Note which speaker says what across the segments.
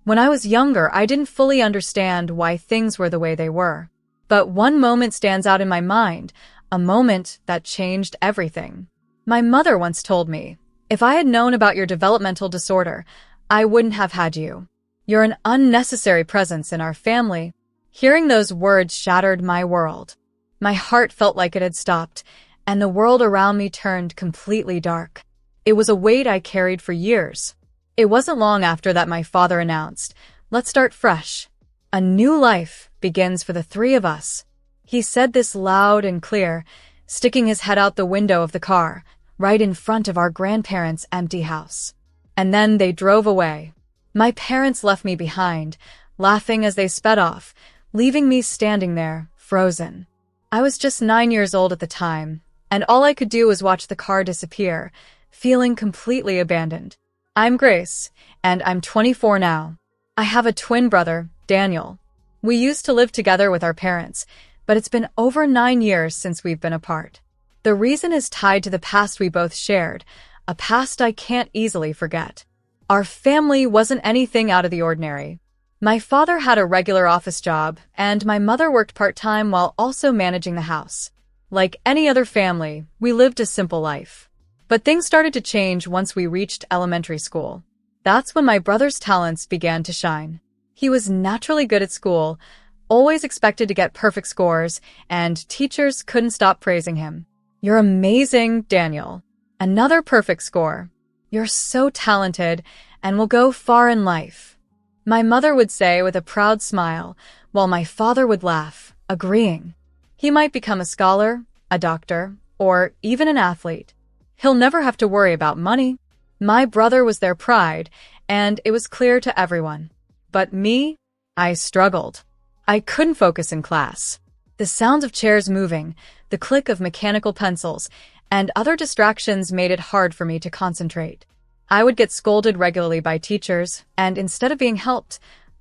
Speaker 1: When I was younger, I didn't fully understand why things were the way they were. But one moment stands out in my mind, a moment that changed everything. My mother once told me, "If I had known about your developmental disorder, I wouldn't have had you. You're an unnecessary presence in our family." Hearing those words shattered my world. My heart felt like it had stopped, and the world around me turned completely dark. It was a weight I carried for years. It wasn't long after that my father announced, "Let's start fresh. A new life begins for the three of us." He said this loud and clear, sticking his head out the window of the car, right in front of our grandparents' empty house. And then they drove away. My parents left me behind, laughing as they sped off, leaving me standing there, frozen. I was just 9 years old at the time, and all I could do was watch the car disappear, feeling completely abandoned. I'm Grace, and I'm 24 now. I have a twin brother, Daniel. We used to live together with our parents, but it's been over 9 years since we've been apart. The reason is tied to the past we both shared, a past I can't easily forget. Our family wasn't anything out of the ordinary. My father had a regular office job, and my mother worked part-time while also managing the house. Like any other family, we lived a simple life. But things started to change once we reached elementary school. That's when my brother's talents began to shine. He was naturally good at school, always expected to get perfect scores, and teachers couldn't stop praising him. "You're amazing, Daniel. Another perfect score. You're so talented and will go far in life," my mother would say with a proud smile, while my father would laugh, agreeing. He might become a scholar, a doctor, or even an athlete. He'll never have to worry about money. My brother was their pride, and it was clear to everyone. But me, I struggled. I couldn't focus in class. The sounds of chairs moving, the click of mechanical pencils, and other distractions made it hard for me to concentrate. I would get scolded regularly by teachers, and instead of being helped,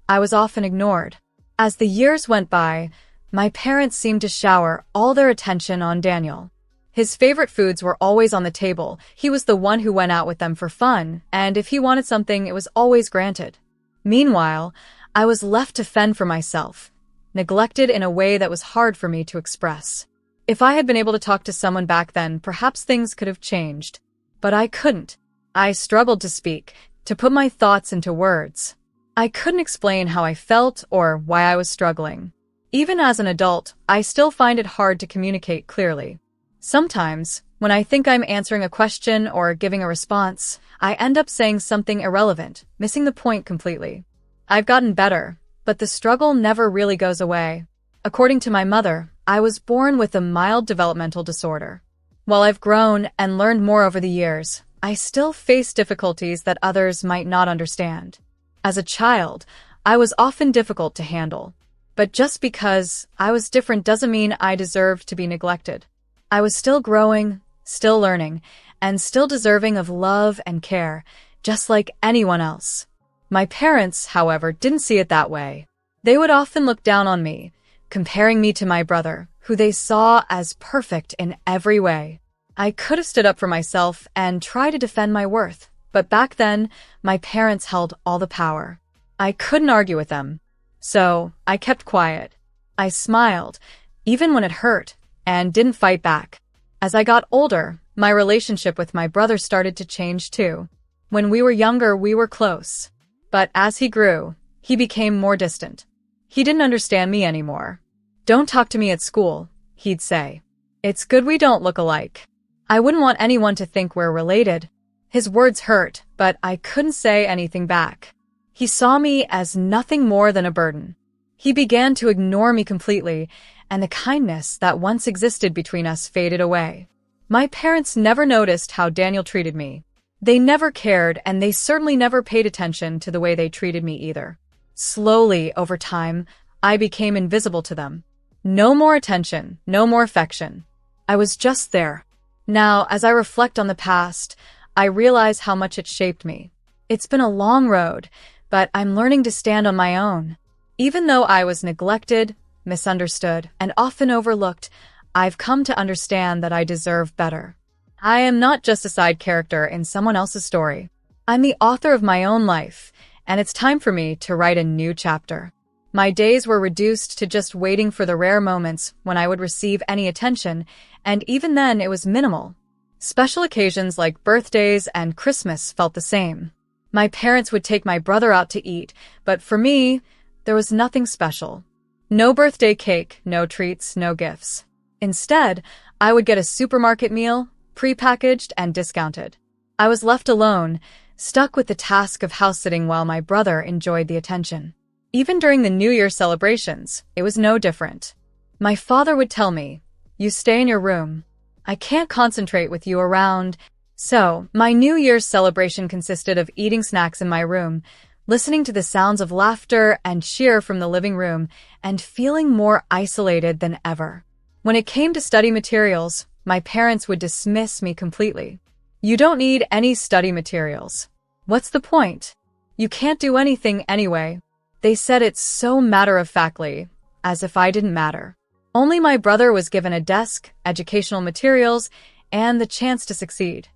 Speaker 1: I was often ignored. As the years went by, my parents seemed to shower all their attention on Daniel. His favorite foods were always on the table. He was the one who went out with them for fun, and if he wanted something, it was always granted. Meanwhile, I was left to fend for myself, neglected in a way that was hard for me to express. If I had been able to talk to someone back then, perhaps things could have changed. But I couldn't. I struggled to speak, to put my thoughts into words. I couldn't explain how I felt or why I was struggling. Even as an adult, I still find it hard to communicate clearly. Sometimes, when I think I'm answering a question or giving a response, I end up saying something irrelevant, missing the point completely. I've gotten better, but the struggle never really goes away. According to my mother, I was born with a mild developmental disorder. While I've grown and learned more over the years, I still face difficulties that others might not understand. As a child, I was often difficult to handle. But just because I was different doesn't mean I deserved to be neglected. I was still growing, still learning, and still deserving of love and care, just like anyone else. My parents, however, didn't see it that way. They would often look down on me, comparing me to my brother, who they saw as perfect in every way. I could have stood up for myself and tried to defend my worth, but back then, my parents held all the power. I couldn't argue with them, so I kept quiet. I smiled, even when it hurt, and didn't fight back. As I got older, my relationship with my brother started to change too. When we were younger, we were close. But as he grew, he became more distant. He didn't understand me anymore. "Don't talk to me at school," he'd say. "It's good we don't look alike." I wouldn't want anyone to think we're related. His words hurt, but I couldn't say anything back. He saw me as nothing more than a burden. He began to ignore me completely, and the kindness that once existed between us faded away. My parents never noticed how Daniel treated me. They never cared, and they certainly never paid attention to the way they treated me either. Slowly, over time, I became invisible to them. No more attention, no more affection. I was just there. Now, as I reflect on the past, I realize how much it shaped me. It's been a long road, but I'm learning to stand on my own. Even though I was neglected, misunderstood, and often overlooked, I've come to understand that I deserve better. I am not just a side character in someone else's story. I'm the author of my own life, and it's time for me to write a new chapter. My days were reduced to just waiting for the rare moments when I would receive any attention, and even then it was minimal. Special occasions like birthdays and Christmas felt the same. My parents would take my brother out to eat, but for me, there was nothing special. No birthday cake, no treats, no gifts. Instead, I would get a supermarket meal, pre-packaged and discounted. I was left alone, stuck with the task of house-sitting while my brother enjoyed the attention. Even during the New Year celebrations, it was no different. My father would tell me, "You stay in your room. I can't concentrate with you around." So, my New Year's celebration consisted of eating snacks in my room, listening to the sounds of laughter and cheer from the living room, and feeling more isolated than ever. When it came to study materials, my parents would dismiss me completely. "You don't need any study materials. What's the point? You can't do anything anyway." They said it so matter-of-factly, as if I didn't matter. Only my brother was given a desk, educational materials, and the chance to succeed.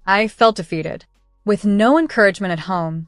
Speaker 1: I felt defeated. With no encouragement at home,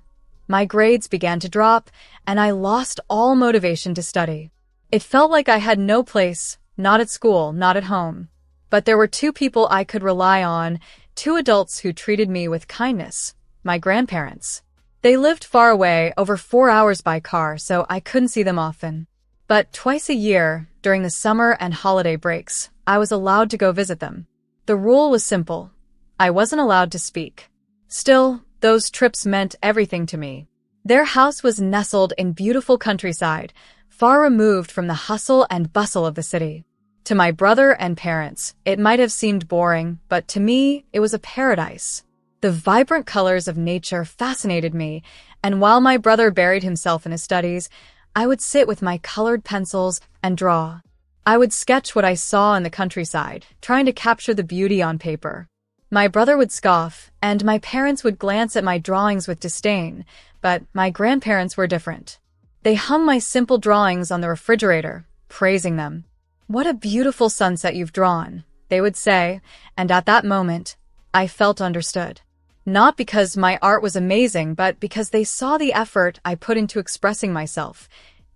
Speaker 1: my grades began to drop, and I lost all motivation to study. It felt like I had no place, not at school, not at home. But there were two people I could rely on, two adults who treated me with kindness, my grandparents. They lived far away, over 4 hours by car, so I couldn't see them often. But twice a year, during the summer and holiday breaks, I was allowed to go visit them. The rule was simple. I wasn't allowed to speak. Still, those trips meant everything to me. Their house was nestled in beautiful countryside, far removed from the hustle and bustle of the city. To my brother and parents, it might have seemed boring, but to me, it was a paradise. The vibrant colors of nature fascinated me, and while my brother buried himself in his studies, I would sit with my colored pencils and draw. I would sketch what I saw in the countryside, trying to capture the beauty on paper. My brother would scoff, and my parents would glance at my drawings with disdain, but my grandparents were different. They hung my simple drawings on the refrigerator, praising them. "What a beautiful sunset you've drawn," they would say, and at that moment, I felt understood. Not because my art was amazing, but because they saw the effort I put into expressing myself,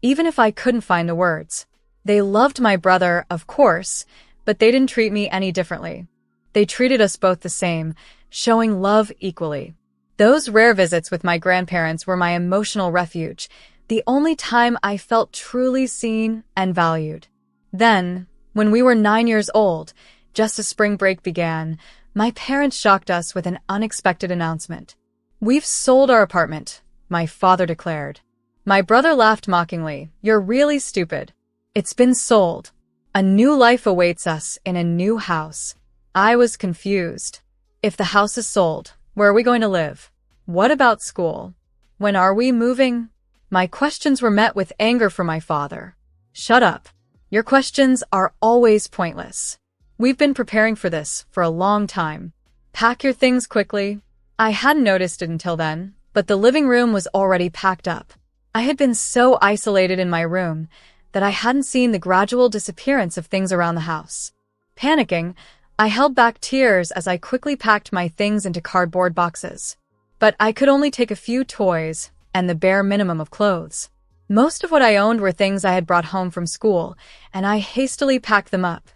Speaker 1: even if I couldn't find the words. They loved my brother, of course, but they didn't treat me any differently. They treated us both the same, showing love equally. Those rare visits with my grandparents were my emotional refuge, the only time I felt truly seen and valued. Then, when we were 9 years old, just as spring break began, my parents shocked us with an unexpected announcement. "We've sold our apartment," my father declared. My brother laughed mockingly. "You're really stupid. It's been sold. A new life awaits us in a new house." I was confused. If the house is sold, where are we going to live? What about school? When are we moving? My questions were met with anger from my father. "Shut up. Your questions are always pointless. We've been preparing for this for a long time. Pack your things quickly." I hadn't noticed it until then, but the living room was already packed up. I had been so isolated in my room that I hadn't seen the gradual disappearance of things around the house. Panicking, I held back tears as I quickly packed my things into cardboard boxes. But I could only take a few toys and the bare minimum of clothes. Most of what I owned were things I had brought home from school, and I hastily packed them up,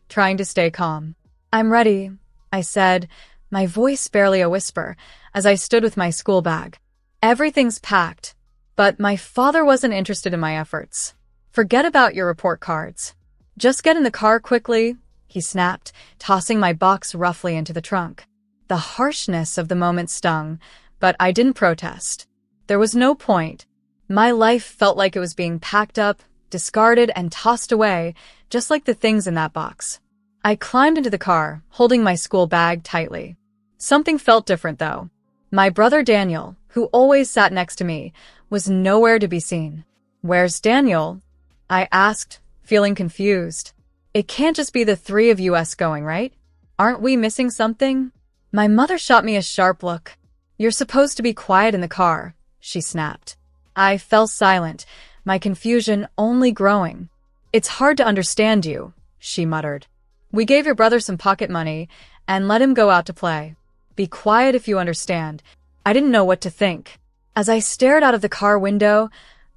Speaker 1: trying to stay calm. "I'm ready," I said, my voice barely a whisper, as I stood with my school bag. "Everything's packed." But my father wasn't interested in my efforts. "Forget about your report cards. Just get in the car quickly," he snapped, tossing my box roughly into the trunk. The harshness of the moment stung, but I didn't protest. There was no point. My life felt like it was being packed up, discarded, and tossed away, just like the things in that box. I climbed into the car, holding my school bag tightly. Something felt different, though. My brother Daniel, who always sat next to me, was nowhere to be seen. "Where's Daniel?" I asked, feeling confused. "It can't just be the three of us going, right? Aren't we missing something?" My mother shot me a sharp look. "You're supposed to be quiet in the car," she snapped. I fell silent, my confusion only growing. "It's hard to understand you," she muttered. "We gave your brother some pocket money and let him go out to play. Be quiet if you understand." I didn't know what to think. As I stared out of the car window,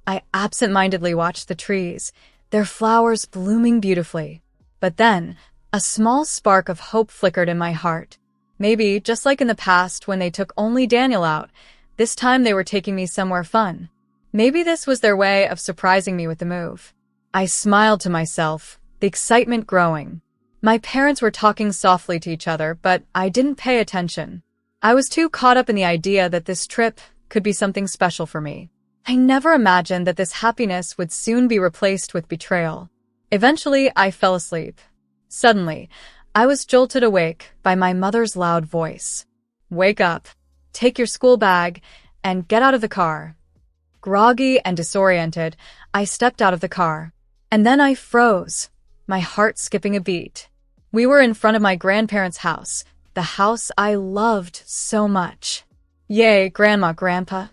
Speaker 1: I absent-mindedly watched the trees, their flowers blooming beautifully. But then, a small spark of hope flickered in my heart. Maybe, just like in the past when they took only Daniel out, this time they were taking me somewhere fun. Maybe this was their way of surprising me with the move. I smiled to myself, the excitement growing. My parents were talking softly to each other, but I didn't pay attention. I was too caught up in the idea that this trip could be something special for me. I never imagined that this happiness would soon be replaced with betrayal. Eventually, I fell asleep. Suddenly, I was jolted awake by my mother's loud voice. "Wake up, take your school bag, and get out of the car." Groggy and disoriented, I stepped out of the car. And then I froze, my heart skipping a beat. We were in front of my grandparents' house, the house I loved so much. "Yay, Grandma, Grandpa,"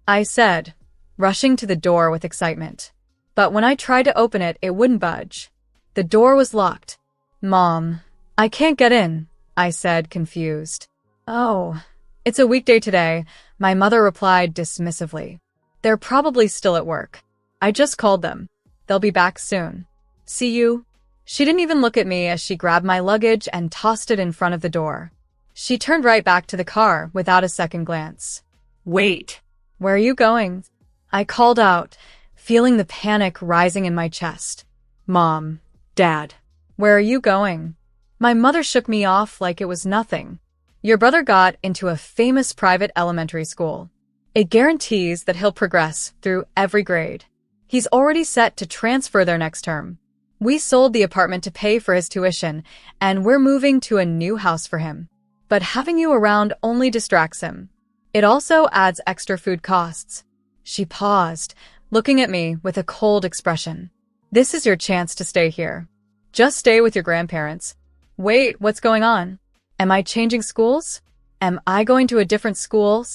Speaker 1: I said, rushing to the door with excitement. But when I tried to open it, it wouldn't budge. The door was locked. "Mom, I can't get in," I said, confused. "Oh, it's a weekday today," my mother replied dismissively. "They're probably still at work. I just called them. They'll be back soon. See you." She didn't even look at me as she grabbed my luggage and tossed it in front of the door. She turned right back to the car without a second glance. "Wait." "Where are you going?" I called out, feeling the panic rising in my chest. "Mom, Dad." "Where are you going?" My mother shook me off like it was nothing. "Your brother got into a famous private elementary school. It guarantees that he'll progress through every grade. He's already set to transfer there next term. We sold the apartment to pay for his tuition, and we're moving to a new house for him. But having you around only distracts him. It also adds extra food costs." She paused, looking at me with a cold expression. "This is your chance to stay here. Just stay with your grandparents." "Wait, what's going on? Am I changing schools? Am I going to a different school?"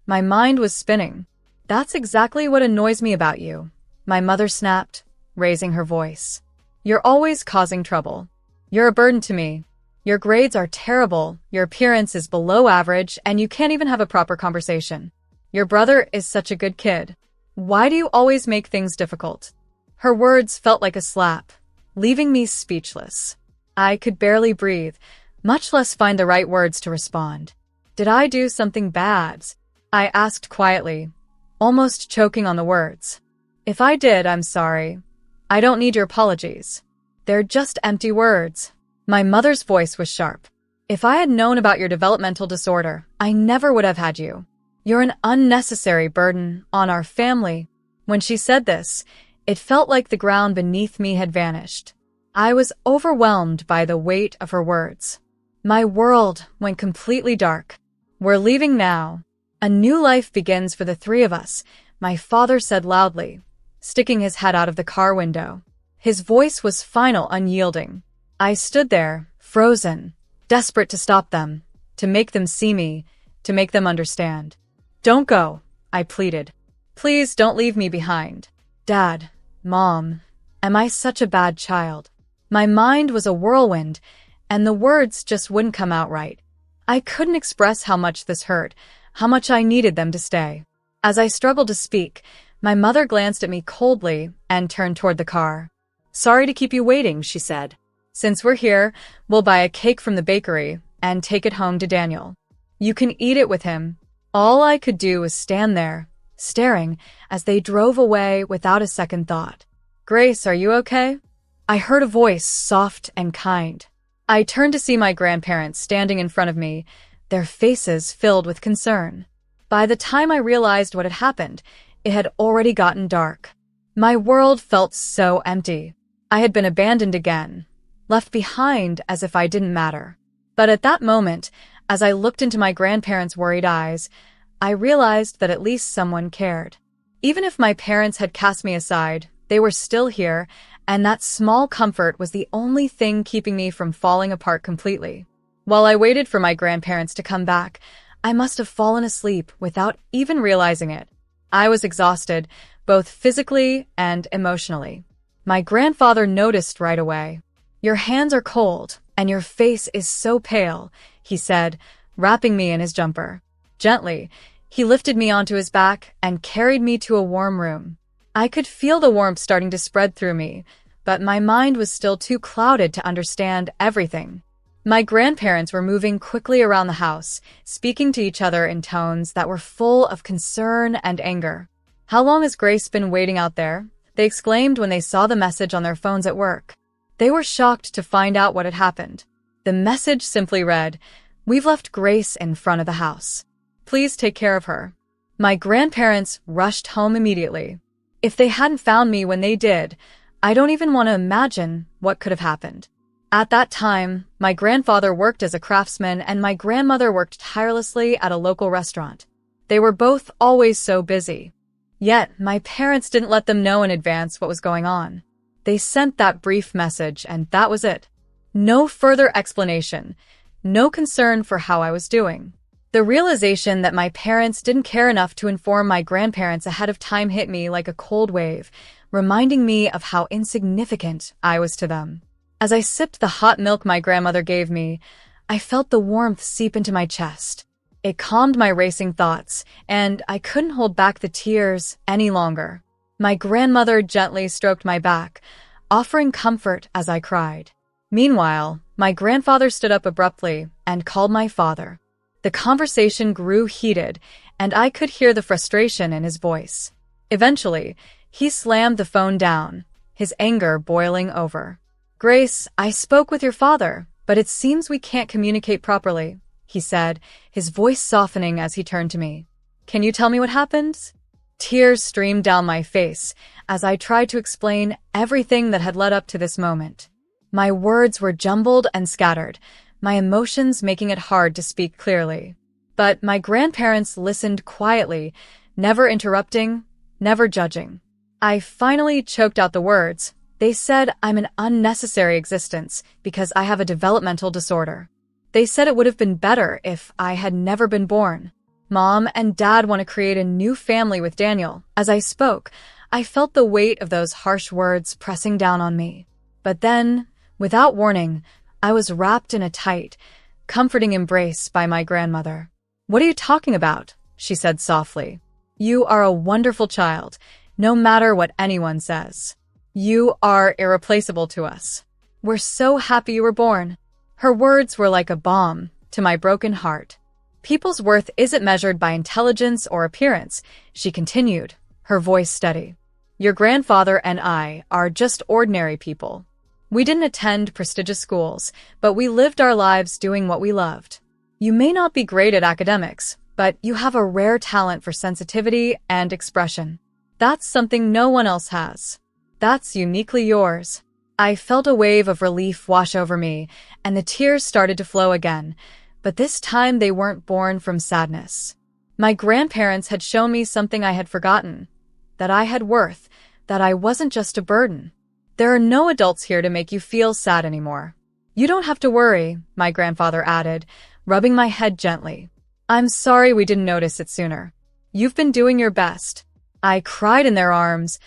Speaker 1: My mind was spinning. "That's exactly what annoys me about you," my mother snapped, raising her voice. "You're always causing trouble. You're a burden to me. Your grades are terrible, your appearance is below average, and you can't even have a proper conversation. Your brother is such a good kid. Why do you always make things difficult?" Her words felt like a slap, leaving me speechless. I could barely breathe, much less find the right words to respond. "Did I do something bad?" I asked quietly, almost choking on the words. "If I did, I'm sorry. I don't need your apologies. They're just empty words." My mother's voice was sharp. "If I had known about your developmental disorder, I never would have had you. You're an unnecessary burden on our family." When she said this, it felt like the ground beneath me had vanished. I was overwhelmed by the weight of her words. My world went completely dark. "We're leaving now. A new life begins for the three of us," my father said loudly, sticking his head out of the car window. His voice was final, unyielding. I stood there, frozen, desperate to stop them, to make them see me, to make them understand. "Don't go," I pleaded. "Please don't leave me behind." "Dad, Mom, am I such a bad child?" My mind was a whirlwind, and the words just wouldn't come out right. I couldn't express how much this hurt, how much I needed them to stay. As I struggled to speak, my mother glanced at me coldly and turned toward the car. "Sorry to keep you waiting," she said. "Since we're here, we'll buy a cake from the bakery and take it home to Daniel. You can eat it with him." All I could do was stand there, staring, as they drove away without a second thought. "Grace, are you okay?" I heard a voice, soft and kind. I turned to see my grandparents standing in front of me, their faces filled with concern. By the time I realized what had happened, it had already gotten dark. My world felt so empty. I had been abandoned again, left behind as if I didn't matter. But at that moment, as I looked into my grandparents' worried eyes, I realized that at least someone cared. Even if my parents had cast me aside, they were still here, and that small comfort was the only thing keeping me from falling apart completely. While I waited for my grandparents to come back, I must have fallen asleep without even realizing it. I was exhausted, both physically and emotionally. My grandfather noticed right away. "Your hands are cold, and your face is so pale," he said, wrapping me in his jumper. Gently, He lifted me onto his back and carried me to a warm room. I could feel the warmth starting to spread through me, but my mind was still too clouded to understand everything. My grandparents were moving quickly around the house, speaking to each other in tones that were full of concern and anger. "How long has Grace been waiting out there?" they exclaimed when they saw the message on their phones at work. They were shocked to find out what had happened. The message simply read, "We've left Grace in front of the house. Please take care of her." My grandparents rushed home immediately. If they hadn't found me when they did, I don't even want to imagine what could have happened. At that time, my grandfather worked as a craftsman and my grandmother worked tirelessly at a local restaurant. They were both always so busy. Yet, my parents didn't let them know in advance what was going on. They sent that brief message, and that was it. No further explanation, no concern for how I was doing. The realization that my parents didn't care enough to inform my grandparents ahead of time hit me like a cold wave, reminding me of how insignificant I was to them. As I sipped the hot milk my grandmother gave me, I felt the warmth seep into my chest. It calmed my racing thoughts, and I couldn't hold back the tears any longer. My grandmother gently stroked my back, offering comfort as I cried. Meanwhile, my grandfather stood up abruptly and called my father. The conversation grew heated, and I could hear the frustration in his voice. Eventually, he slammed the phone down, his anger boiling over. "Grace, I spoke with your father, but it seems we can't communicate properly," he said, his voice softening as he turned to me. "Can you tell me what happened?" Tears streamed down my face as I tried to explain everything that had led up to this moment. My words were jumbled and scattered, my emotions making it hard to speak clearly. But my grandparents listened quietly, never interrupting, never judging. I finally choked out the words. They said I'm an unnecessary existence because I have a developmental disorder. They said it would have been better if I had never been born. Mom and Dad want to create a new family with Daniel. As I spoke, I felt the weight of those harsh words pressing down on me. But then, without warning, I was wrapped in a tight, comforting embrace by my grandmother. "What are you talking about?" she said softly. "You are a wonderful child, no matter what anyone says. You are irreplaceable to us. We're so happy you were born." Her words were like a balm to my broken heart. "People's worth isn't measured by intelligence or appearance," she continued, her voice steady. "Your grandfather and I are just ordinary people. We didn't attend prestigious schools, but we lived our lives doing what we loved. You may not be great at academics, but you have a rare talent for sensitivity and expression. That's something no one else has. That's uniquely yours." I felt a wave of relief wash over me, and the tears started to flow again, but this time they weren't born from sadness. My grandparents had shown me something I had forgotten, that I had worth, that I wasn't just a burden. "There are no adults here to make you feel sad anymore. You don't have to worry," my grandfather added, rubbing my head gently. "I'm sorry we didn't notice it sooner. You've been doing your best." I cried in their arms,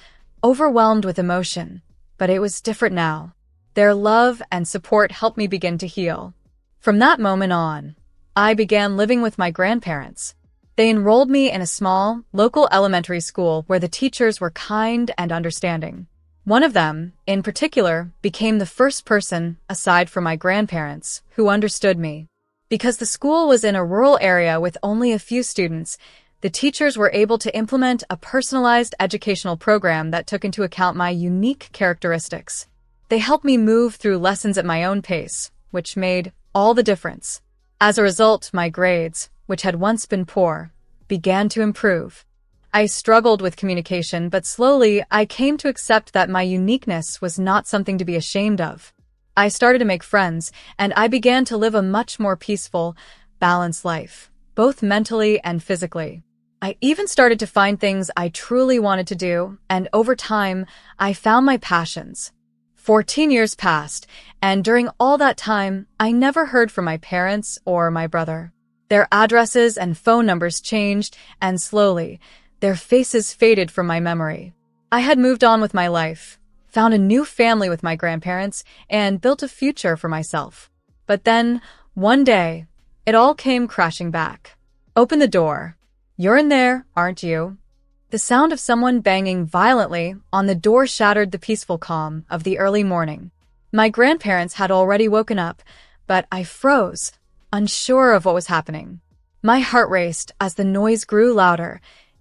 Speaker 1: overwhelmed with emotion, but it was different now. Their love and support helped me begin to heal. From that moment on, I began living with my grandparents. They enrolled me in a small, local elementary school where the teachers were kind and understanding. One of them, in particular, became the first person, aside from my grandparents, who understood me. Because the school was in a rural area with only a few students, the teachers were able to implement a personalized educational program that took into account my unique characteristics. They helped me move through lessons at my own pace, which made all the difference. As a result, my grades, which had once been poor, began to improve. I struggled with communication, but slowly I came to accept that my uniqueness was not something to be ashamed of. I started to make friends, and I began to live a much more peaceful, balanced life, both mentally and physically. I even started to find things I truly wanted to do, and over time, I found my passions. 14 years passed, and during all that time, I never heard from my parents or my brother. Their addresses and phone numbers changed, and slowly, their faces faded from my memory. I had moved on with my life, found a new family with my grandparents, and built a future for myself. But then, one day, it all came crashing back. "Open the door. You're in there, aren't you? The sound of someone banging violently on the door shattered the peaceful calm of the early morning. My grandparents had already woken up, but I froze, unsure of what was happening. My heart raced as the noise grew louder,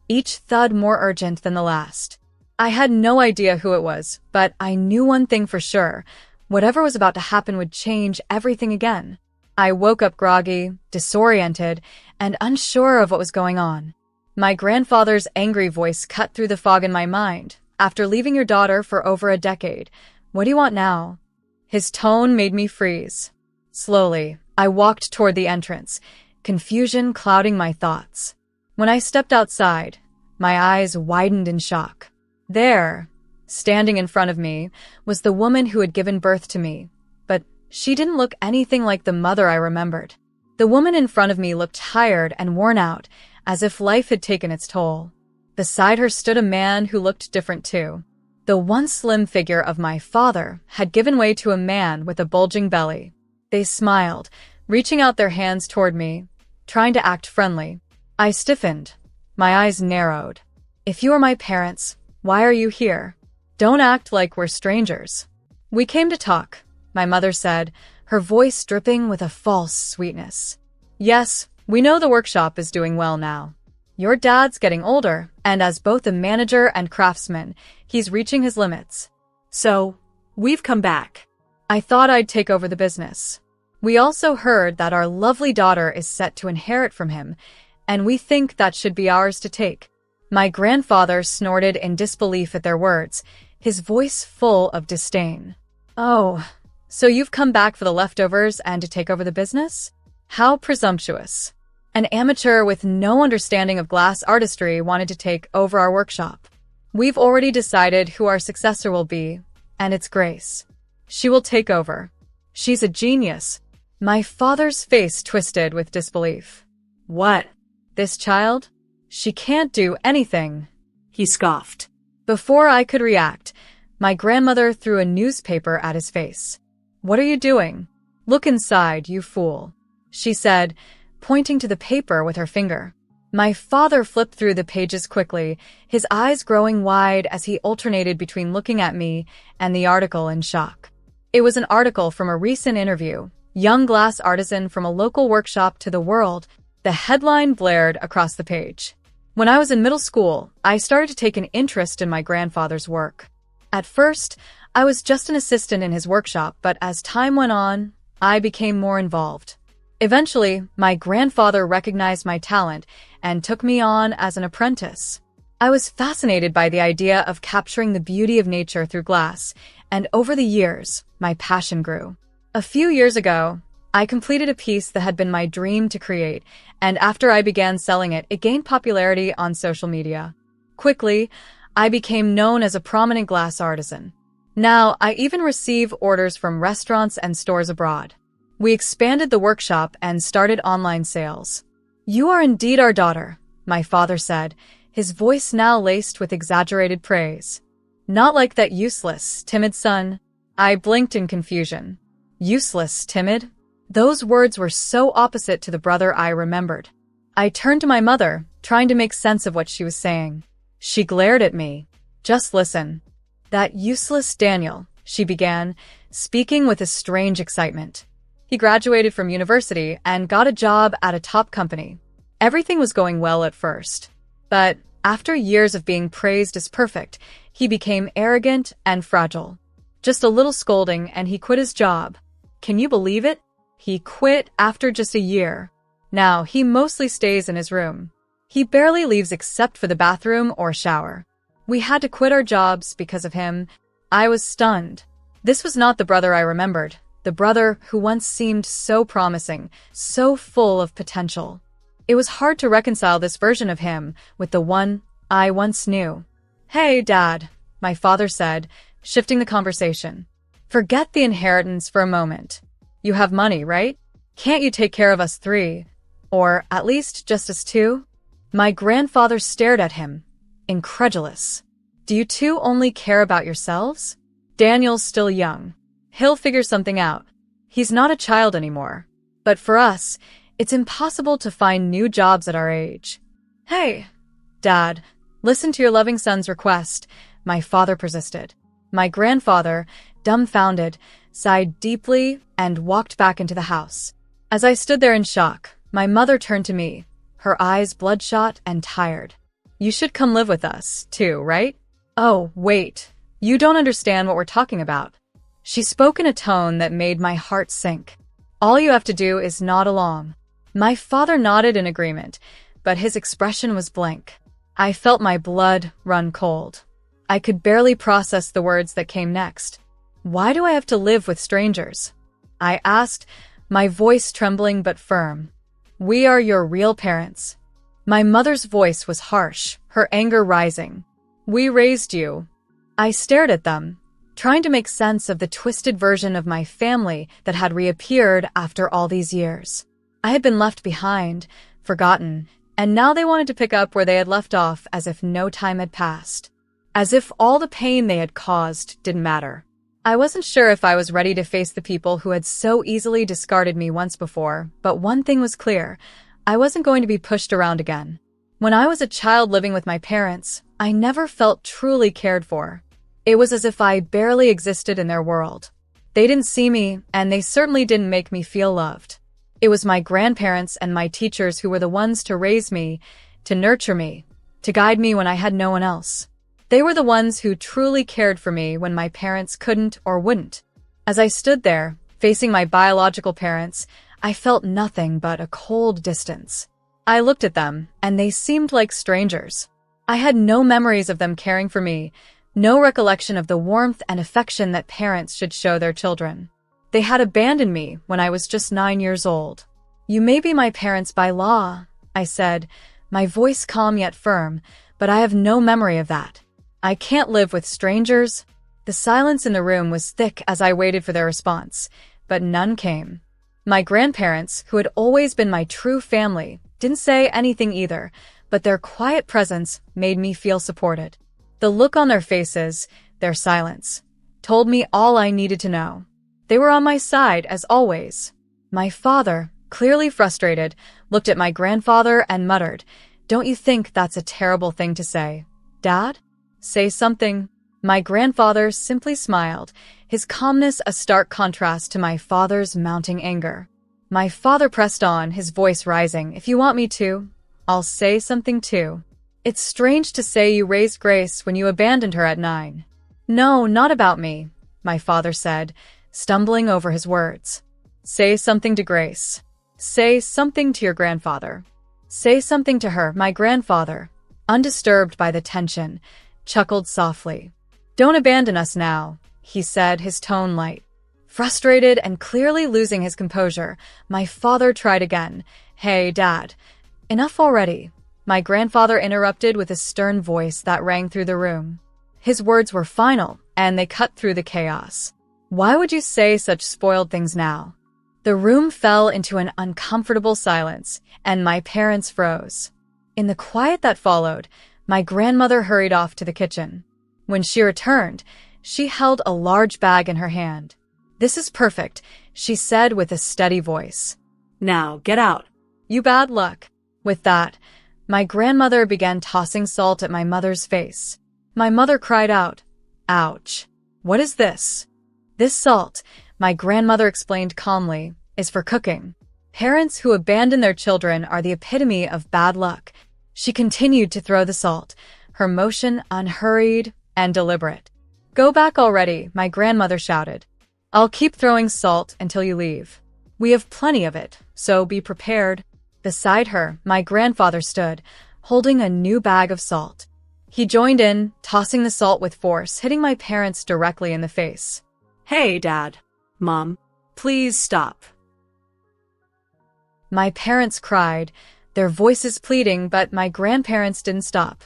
Speaker 1: each thud more urgent than the last. I had no idea who it was, but I knew one thing for sure. Whatever was about to happen would change everything again. I woke up groggy, disoriented, and unsure of what was going on. My grandfather's angry voice cut through the fog in my mind. After leaving your daughter for over a decade, what do you want now? His tone made me freeze. Slowly, I walked toward the entrance, confusion clouding my thoughts. When I stepped outside, my eyes widened in shock. There, standing in front of me, was the woman who had given birth to me, but she didn't look anything like the mother I remembered. The woman in front of me looked tired and worn out, as if life had taken its toll. Beside her stood a man who looked different too. The once slim figure of my father had given way to a man with a bulging belly. They smiled, reaching out their hands toward me, trying to act friendly. I stiffened. My eyes narrowed. If you are my parents, why are you here? Don't act like we're strangers. We came to talk, my mother said, her voice dripping with a false sweetness. Yes, we know the workshop is doing well now. Your dad's getting older, and as both a manager and craftsman, he's reaching his limits. So, we've come back. I thought I'd take over the business. We also heard that our lovely daughter is set to inherit from him, and we think that should be ours to take. My grandfather snorted in disbelief at their words, his voice full of disdain. Oh, so you've come back for the leftovers and to take over the business? How presumptuous. An amateur with no understanding of glass artistry wanted to take over our workshop. We've already decided who our successor will be, and it's Grace. She will take over. She's a genius. My father's face twisted with disbelief. What? This child? She can't do anything, he scoffed. Before I could react, my grandmother threw a newspaper at his face. What are you doing? Look inside, you fool, she said, pointing to the paper with her finger. My father flipped through the pages quickly, his eyes growing wide as he alternated between looking at me and the article in shock. It was an article from a recent interview, young glass artisan from a local workshop to the world. The headline blared across the page. When I was in middle school, I started to take an interest in my grandfather's work. At first, I was just an assistant in his workshop, but as time went on, I became more involved. Eventually, my grandfather recognized my talent and took me on as an apprentice. I was fascinated by the idea of capturing the beauty of nature through glass, and over the years, my passion grew. A few years ago, I completed a piece that had been my dream to create, and after I began selling it, it gained popularity on social media. Quickly, I became known as a prominent glass artisan. Now, I even receive orders from restaurants and stores abroad. We expanded the workshop and started online sales. You are indeed our daughter, my father said, his voice now laced with exaggerated praise. Not like that useless, timid son. I blinked in confusion. Useless, timid? Those words were so opposite to the brother I remembered. I turned to my mother, trying to make sense of what she was saying. She glared at me. Just listen. That useless Daniel, she began, speaking with a strange excitement. He graduated from university and got a job at a top company. Everything was going well at first. But after years of being praised as perfect, he became arrogant and fragile. Just a little scolding and he quit his job. Can you believe it? He quit after just a year. Now, he mostly stays in his room. He barely leaves except for the bathroom or shower. We had to quit our jobs because of him. I was stunned. This was not the brother I remembered. The brother who once seemed so promising, so full of potential. It was hard to reconcile this version of him with the one I once knew. Hey, Dad, my father said, shifting the conversation. Forget the inheritance for a moment. You have money, right? Can't you take care of us three? Or at least just us two? My grandfather stared at him, incredulous. Do you two only care about yourselves? Daniel's still young. He'll figure something out. He's not a child anymore. But for us, it's impossible to find new jobs at our age. Hey, Dad, listen to your loving son's request, my father persisted. My grandfather, dumbfounded, sighed deeply and walked back into the house. As I stood there in shock, my mother turned to me, her eyes bloodshot and tired. You should come live with us, too, right? Oh, wait. You don't understand what we're talking about. She spoke in a tone that made my heart sink. All you have to do is nod along. My father nodded in agreement, but his expression was blank. I felt my blood run cold. I could barely process the words that came next. Why do I have to live with strangers? I asked, my voice trembling but firm. We are your real parents. My mother's voice was harsh, her anger rising. We raised you. I stared at them, trying to make sense of the twisted version of my family that had reappeared after all these years. I had been left behind, forgotten, and now they wanted to pick up where they had left off as if no time had passed. As if all the pain they had caused didn't matter. I wasn't sure if I was ready to face the people who had so easily discarded me once before, but one thing was clear. I wasn't going to be pushed around again. When I was a child living with my parents, I never felt truly cared for. It was as if I barely existed in their world. They didn't see me, and they certainly didn't make me feel loved. It was my grandparents and my teachers who were the ones to raise me, to nurture me, to guide me when I had no one else. They were the ones who truly cared for me when my parents couldn't or wouldn't. As I stood there, facing my biological parents, I felt nothing but a cold distance. I looked at them, and they seemed like strangers. I had no memories of them caring for me, no recollection of the warmth and affection that parents should show their children. They had abandoned me when I was just 9 years old. You may be my parents by law, I said, my voice calm yet firm, but I have no memory of that. I can't live with strangers. The silence in the room was thick as I waited for their response, but none came. My grandparents, who had always been my true family, didn't say anything either, but their quiet presence made me feel supported. The look on their faces, their silence, told me all I needed to know. They were on my side, as always. My father, clearly frustrated, looked at my grandfather and muttered, "Don't you think that's a terrible thing to say, Dad? Say something." My grandfather simply smiled, his calmness a stark contrast to my father's mounting anger. My father pressed on, his voice rising, "If you want me to, I'll say something too. It's strange to say you raised Grace when you abandoned her at 9. No, not about me," my father said, stumbling over his words. "Say something to Grace. Say something to your grandfather. Say something to her." My grandfather, undisturbed by the tension, chuckled softly. "Don't abandon us now," he said, his tone light. Frustrated and clearly losing his composure, my father tried again. "Hey, Dad, enough already," my grandfather interrupted with a stern voice that rang through the room. His words were final, and they cut through the chaos. "Why would you say such spoiled things now?" The room fell into an uncomfortable silence, and my parents froze. In the quiet that followed, my grandmother hurried off to the kitchen. When she returned, she held a large bag in her hand. "This is perfect," she said with a steady voice. "Now, get out. You bad luck." With that, my grandmother began tossing salt at my mother's face. My mother cried out, "Ouch. What is this?" "This salt," my grandmother explained calmly, "is for cooking. Parents who abandon their children are the epitome of bad luck." She continued to throw the salt, her motion unhurried and deliberate. "Go back already," my grandmother shouted. "I'll keep throwing salt until you leave. We have plenty of it, so be prepared." Beside her, my grandfather stood, holding a new bag of salt. He joined in, tossing the salt with force, hitting my parents directly in the face. "Hey, Dad. Mom, please stop." My parents cried, their voices pleading, but my grandparents didn't stop.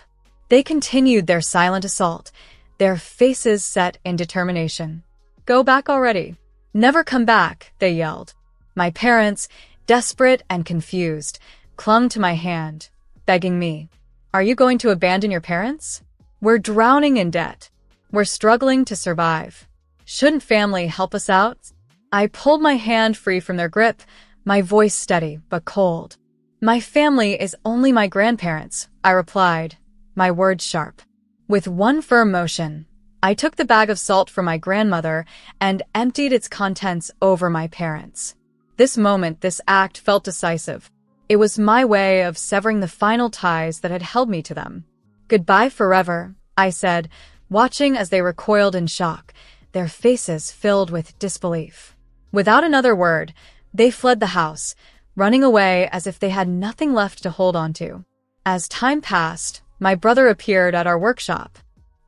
Speaker 1: They continued their silent assault, their faces set in determination. "Go back already. Never come back," they yelled. My parents, desperate and confused, clung to my hand, begging me, "Are you going to abandon your parents? We're drowning in debt. We're struggling to survive. Shouldn't family help us out?" I pulled my hand free from their grip, my voice steady but cold. My family is only my grandparents, I replied, my words sharp. With one firm motion, I took the bag of salt from my grandmother and emptied its contents over my parents. This moment, this act felt decisive. It was my way of severing the final ties that had held me to them. Goodbye forever, I said, watching as they recoiled in shock, their faces filled with disbelief. Without another word, they fled the house, running away as if they had nothing left to hold on to. As time passed, my brother appeared at our workshop.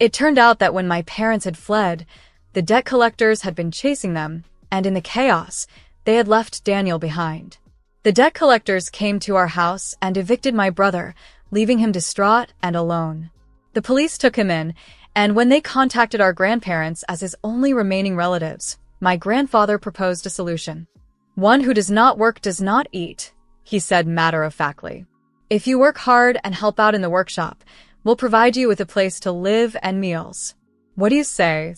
Speaker 1: It turned out that when my parents had fled, the debt collectors had been chasing them, and in the chaos, they had left Daniel behind. The debt collectors came to our house and evicted my brother, leaving him distraught and alone. The police took him in, and when they contacted our grandparents as his only remaining relatives, my grandfather proposed a solution. One who does not work does not eat, he said matter-of-factly. If you work hard and help out in the workshop, we'll provide you with a place to live and meals. What do you say?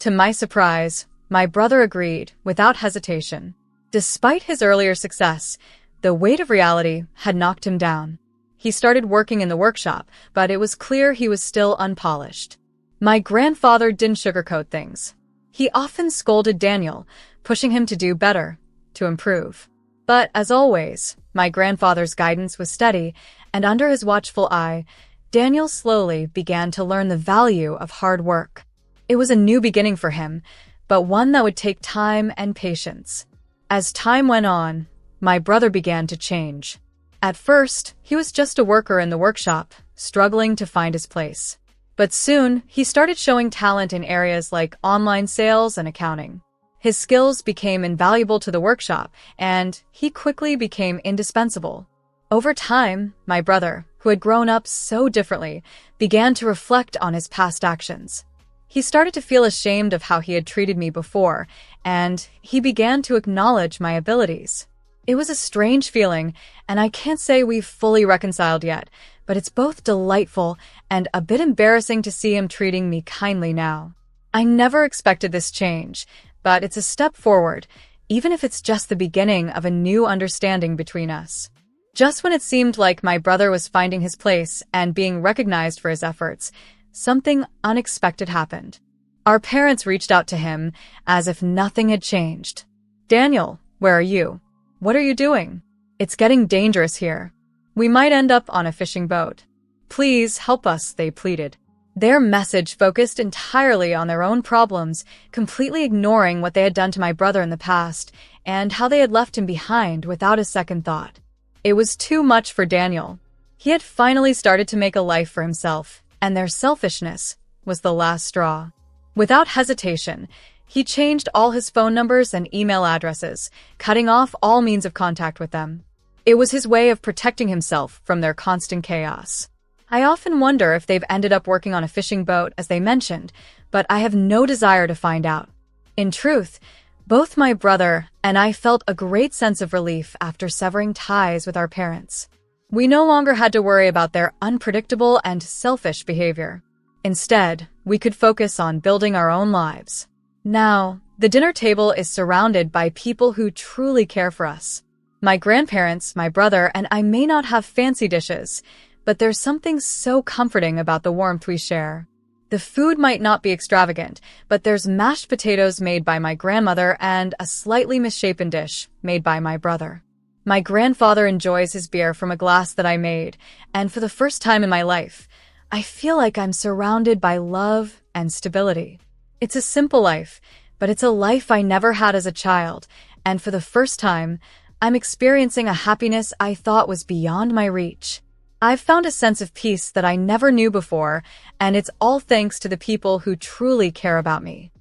Speaker 1: To my surprise, my brother agreed without hesitation. Despite his earlier success, the weight of reality had knocked him down. He started working in the workshop, but it was clear he was still unpolished. My grandfather didn't sugarcoat things. He often scolded Daniel, pushing him to do better, to improve. But as always, my grandfather's guidance was steady, and under his watchful eye, Daniel slowly began to learn the value of hard work. It was a new beginning for him, but one that would take time and patience. As time went on, my brother began to change. At first, he was just a worker in the workshop, struggling to find his place. But soon, he started showing talent in areas like online sales and accounting. His skills became invaluable to the workshop, and he quickly became indispensable. Over time, my brother, who had grown up so differently, began to reflect on his past actions. He started to feel ashamed of how he had treated me before, and he began to acknowledge my abilities. It was a strange feeling, and I can't say we've fully reconciled yet, but it's both delightful and a bit embarrassing to see him treating me kindly now. I never expected this change, but it's a step forward, even if it's just the beginning of a new understanding between us. Just when it seemed like my brother was finding his place and being recognized for his efforts, something unexpected happened. Our parents reached out to him as if nothing had changed. "Daniel, where are you? What are you doing? It's getting dangerous here. We might end up on a fishing boat. Please help us," they pleaded. Their message focused entirely on their own problems, completely ignoring what they had done to my brother in the past and how they had left him behind without a second thought. It was too much for Daniel. He had finally started to make a life for himself, and their selfishness was the last straw. Without hesitation, he changed all his phone numbers and email addresses, cutting off all means of contact with them. It was his way of protecting himself from their constant chaos. I often wonder if they've ended up working on a fishing boat, as they mentioned, but I have no desire to find out. In truth, both my brother and I felt a great sense of relief after severing ties with our parents. We no longer had to worry about their unpredictable and selfish behavior. Instead, we could focus on building our own lives. Now, the dinner table is surrounded by people who truly care for us. My grandparents, my brother, and I may not have fancy dishes, but there's something so comforting about the warmth we share. The food might not be extravagant, but there's mashed potatoes made by my grandmother and a slightly misshapen dish made by my brother. My grandfather enjoys his beer from a glass that I made, and for the first time in my life, I feel like I'm surrounded by love and stability. It's a simple life, but it's a life I never had as a child, and for the first time, I'm experiencing a happiness I thought was beyond my reach. I've found a sense of peace that I never knew before, and it's all thanks to the people who truly care about me.